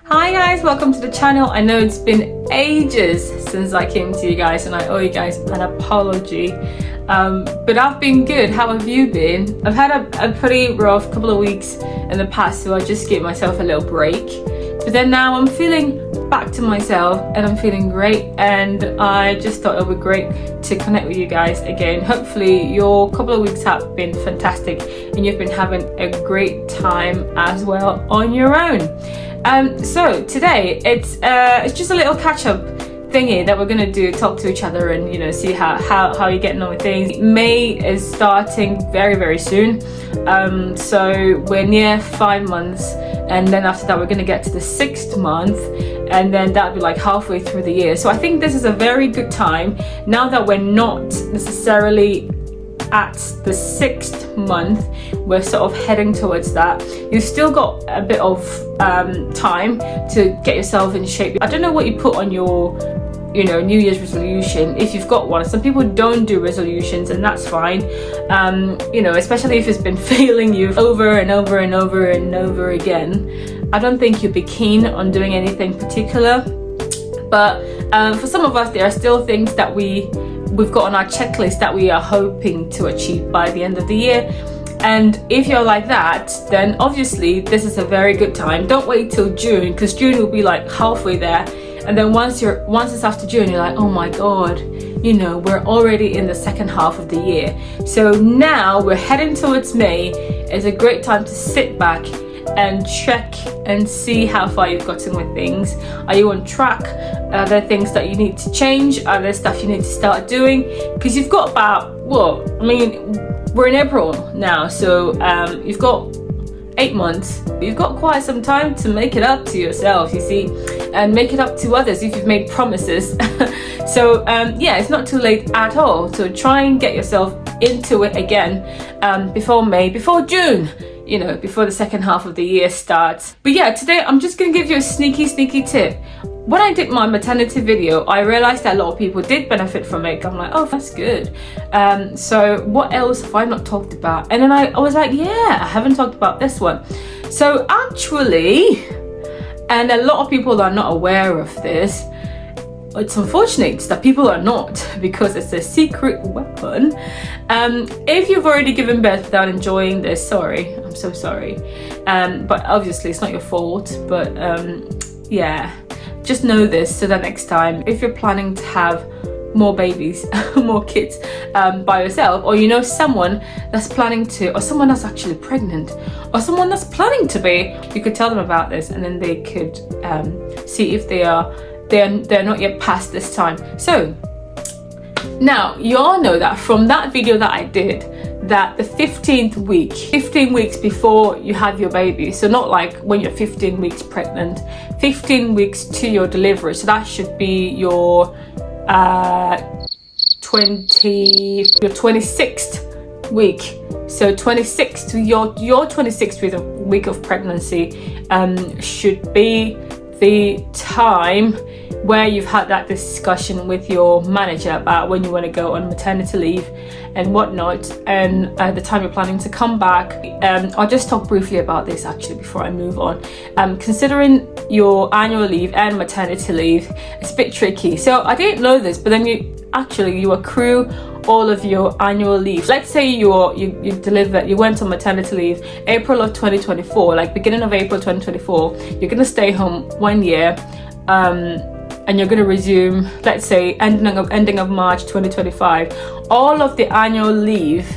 Hi guys, welcome to the channel. I know it's been ages since I came to you guys and I owe you guys an apology, but I've been good. How have you been? I've had a pretty rough couple of weeks in the past, so I just gave myself a little break, but then now I'm feeling back to myself and I'm feeling great, and I just thought it would be great to connect with you guys again. Hopefully your couple of weeks have been fantastic and you've been having a great time as well on your own. So today it's just a little catch-up thingy that we're gonna do, talk to each other and see how you're getting on with things. May is starting very soon, so we're near 5 months, and then after that we're gonna get to the 6th month, and then that'll be like halfway through the year. So I think this is a very good time now that we're not necessarily at the 6th month. We're sort of heading towards that. You've still got a bit of time to get yourself in shape. I don't know what you put on your New Year's resolution, if you've got one. Some people don't do resolutions, and that's fine, especially if it's been failing you over and over and over and over again. I don't think you'd be keen on doing anything particular, but for some of us there are still things that we've got on our checklist that we are hoping to achieve by the end of the year. And if you're like that, then obviously this is a very good time. Don't wait till June, because June will be like halfway there, and then once it's after June, you're like, oh my god, we're already in the second half of the year. So now we're heading towards May. It's a great time to sit back and check and see how far you've gotten with things. Are you on track? Are there things that you need to change? Are there stuff you need to start doing? Because you've got we're in April now, so you've got 8 months. You've got quite some time to make it up to yourself, you see, and make it up to others if you've made promises. So it's not too late at all. So try and get yourself into it again before May, before June, before the second half of the year starts. But yeah, today I'm just gonna give you a sneaky tip. When I did my maternity video, I realized that a lot of people did benefit from it. I'm like, oh, that's good. So what else have I not talked about? And then I was like, yeah, I haven't talked about this one. So actually, and a lot of people are not aware of this, it's unfortunate that people are not, because it's a secret weapon. If you've already given birth without enjoying this, sorry, I'm so sorry. But obviously it's not your fault, but yeah. Just know this, so that next time, if you're planning to have more babies, more kids by yourself, or someone that's planning to, or someone that's actually pregnant, or someone that's planning to be, you could tell them about this, and then they could see if they're not yet past this time. So now you all know that from that video that I did, that the 15th week, 15 weeks before you have your baby, so not like when you're 15 weeks pregnant, 15 weeks to your delivery, so that should be your 26th week. So 26th to your 26th week of pregnancy should be the time where you've had that discussion with your manager about when you want to go on maternity leave and whatnot, and the time you're planning to come back. I'll just talk briefly about this actually before I move on. Considering your annual leave and maternity leave, it's a bit tricky. So I didn't know this, but then you accrue all of your annual leave. Let's say you went on maternity leave April of 2024, like beginning of April 2024. You're gonna stay home 1 year, and you're going to resume, let's say, ending of March 2025. All of the annual leave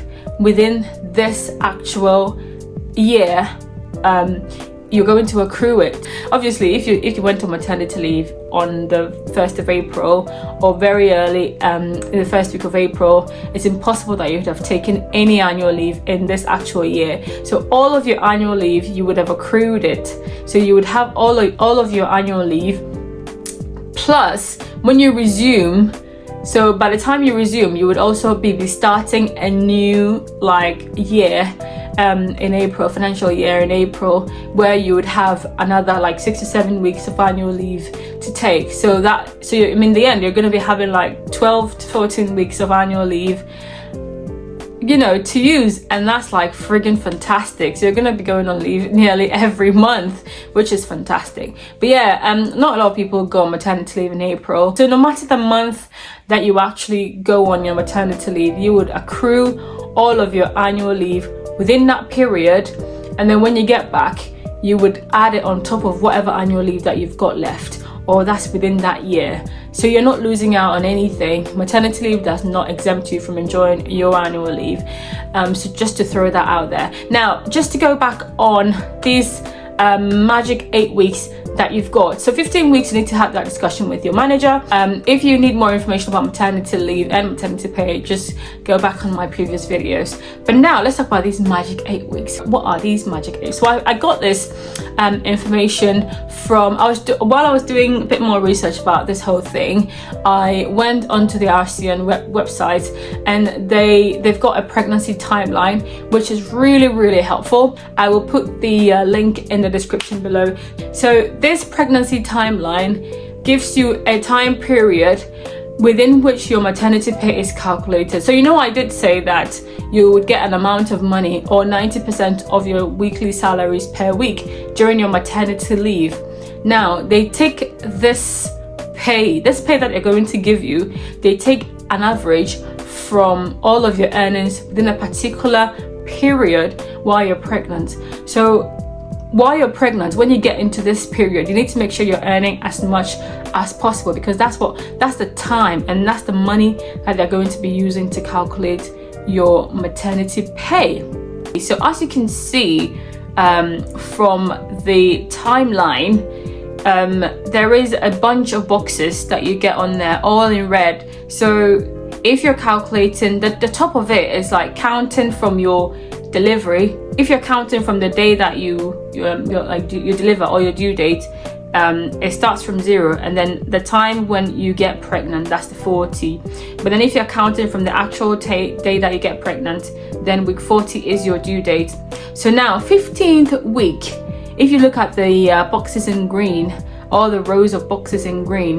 within this actual year, you're going to accrue it. Obviously, if you went on maternity leave on the 1st of April or very early in the first week of April, it's impossible that you'd have taken any annual leave in this actual year. So all of your annual leave, you would have accrued it. So you would have all of your annual leave. Plus, when you resume, so by the time you resume, you would also be starting a new year in April, financial year in April, where you would have another 6 to 7 weeks of annual leave to take. In the end, you're going to be having 12 to 14 weeks of annual leave to use, and that's like friggin' fantastic. So you're gonna be going on leave nearly every month, which is fantastic. But yeah, not a lot of people go on maternity leave in April. So no matter the month that you actually go on your maternity leave, you would accrue all of your annual leave within that period, and then when you get back, you would add it on top of whatever annual leave that you've got left, or that's within that year. So you're not losing out on anything. Maternity leave does not exempt you from enjoying your annual leave. So just to throw that out there. Now, just to go back on these magic 8 weeks that you've got. So 15 weeks, you need to have that discussion with your manager. If you need more information about maternity leave and maternity pay, just go back on my previous videos. But now let's talk about these magic 8 weeks. What are these magic 8? So I got this information from, while I was doing a bit more research about this whole thing, I went onto the RCN website, and they've got a pregnancy timeline, which is really helpful. I will put the link in the description below. So this pregnancy timeline gives you a time period within which your maternity pay is calculated. So I did say that you would get an amount of money, or 90% of your weekly salaries per week during your maternity leave. Now they take this pay that they're going to give you, they take an average from all of your earnings within a particular period while you're pregnant. So while you're pregnant, when you get into this period, you need to make sure you're earning as much as possible, because that's the time and that's the money that they're going to be using to calculate your maternity pay. So as you can see from the timeline, there is a bunch of boxes that you get on there, all in red. So if you're calculating, the top of it is like counting from your delivery. If you're counting from the day that you deliver, or your due date, it starts from 0, and then the time when you get pregnant, that's the 40. But then if you're counting from the actual day that you get pregnant, then week 40 is your due date. So now 15th week, if you look at the boxes in green, all the rows of boxes in green,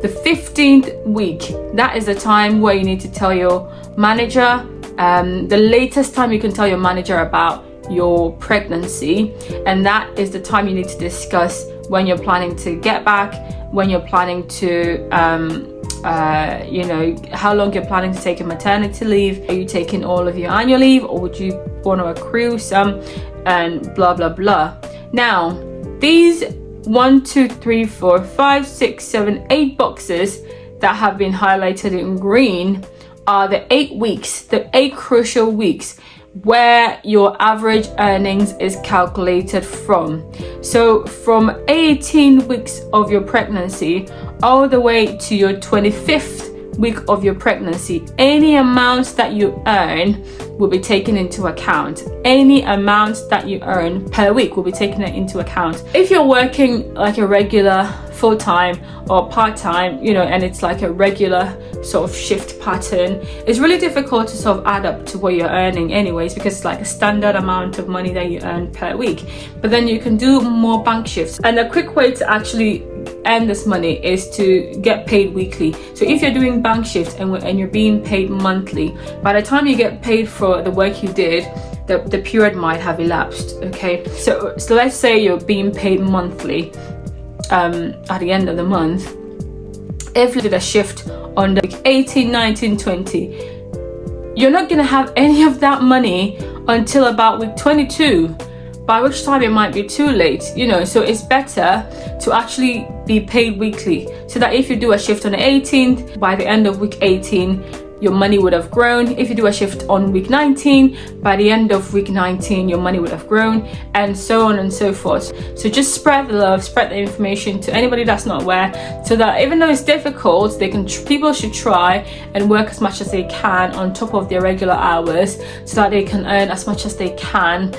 the 15th week, that is the time where you need to tell your manager, the latest time you can tell your manager about your pregnancy, and that is the time you need to discuss when you're planning to get back, when you're planning to how long you're planning to take a maternity leave. Are you taking all of your annual leave, or would you want to accrue some, and blah blah blah. Now these 1, 2, 3, 4, 5, 6, 7, 8 boxes that have been highlighted in green are the 8 weeks, the 8 crucial weeks where your average earnings is calculated from. So from 18 weeks of your pregnancy all the way to your 25th week of your pregnancy, any amounts that you earn will be taken into account. Any amounts that you earn per week will be taken into account. If you're working like a regular full-time or part-time, and it's like a regular sort of shift pattern, it's really difficult to sort of add up to what you're earning anyways, because it's like a standard amount of money that you earn per week. But then you can do more bank shifts, and a quick way to actually earn this money is to get paid weekly. So if you're doing bank shifts and you're being paid monthly, by the time you get paid for the work you did, the period might have elapsed. Okay, so let's say you're being paid monthly at the end of the month. If you did a shift on the week 18, 19, 20, you're not gonna have any of that money until about week 22, by which time it might be too late. So it's better to actually be paid weekly, so that if you do a shift on the 18th, by the end of week 18 your money would have grown. If you do a shift on week 19, by the end of week 19 your money would have grown, and so on and so forth. So just spread the love, spread the information to anybody that's not aware, so that even though it's difficult, people should try and work as much as they can on top of their regular hours, so that they can earn as much as they can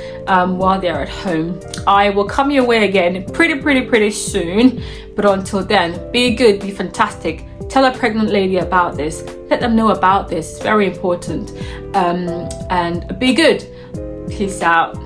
while they're at home. I will come your way again pretty soon, but until then, be good, be fantastic. Tell a pregnant lady about this. Let them know about this. It's very important. And be good. Peace out.